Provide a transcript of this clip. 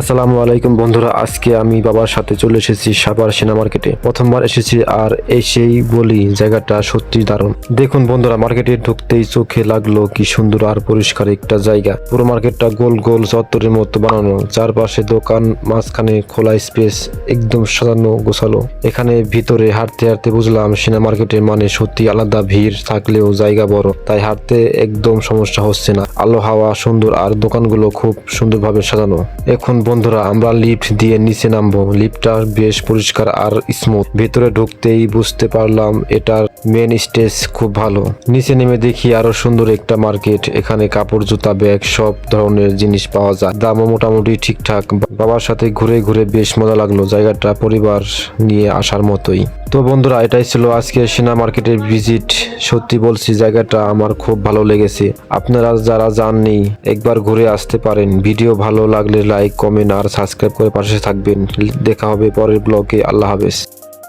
আসসালামু আলাইকুম বন্ধুরা, আজকে আমি বাবার সাথে চলে এসেছি সাভার সেনা মার্কেটে। প্রথমবার এসেছি আর এসেই বলি জায়গাটা সত্যি দারুণ। দেখুন বন্ধুরা, মার্কেটে ঢুকতেই চোখে লাগলো কি সুন্দর আর পরিষ্কার একটা জায়গা। পুরো মার্কেটটা গোল গোল চত্বরের মতো বানানো, চারপাশে দোকান, মাঝখানে খোলা স্পেস, একদম সাজানো গোছালো। এখানে ভিতরে হাঁটতে হাঁটতে বুঝলাম সেনা মার্কেটের মানে সত্যি আলাদা। ভিড় থাকলেও জায়গা বড়, তাই হাঁটতে একদম সমস্যা হচ্ছে না। আলো হাওয়া সুন্দর আর দোকানগুলো খুব সুন্দরভাবে সাজানো। এখন বন্ধুরা আমরা লিফট দিয়ে নিচে নামবো। লিফটটা বেশ পরিষ্কার আর স্মুথ। ভেতরে ঢুকতেই বুঝতে পারলাম এটার মেন স্টেজ খুব ভালো। নিচে নেমে দেখি আরো সুন্দর একটা মার্কেট। এখানে কাপড়, জুতা, ব্যাগ সব ধরনের জিনিস পাওয়া যায়। দামও মোটামুটি ঠিকঠাক। বাবার সাথে ঘুরে ঘুরে বেশ মজা লাগলো। জায়গাটা পরিবার নিয়ে আসার মতোই। তো বন্ধুরা, এটাই ছিল আজকে সেনা মার্কেটের ভিজিট। সত্যি বলছি, জায়গাটা আমার খুব ভালো লেগেছে। আপনারা যারা যাননি একবার ঘুরে আসতে পারেন। ভিডিও ভালো লাগলে লাইক, কমেন্ট আর সাবস্ক্রাইব করে পাশে থাকবেন। দেখা হবে পরের ব্লগে। আল্লাহ হাফেজ।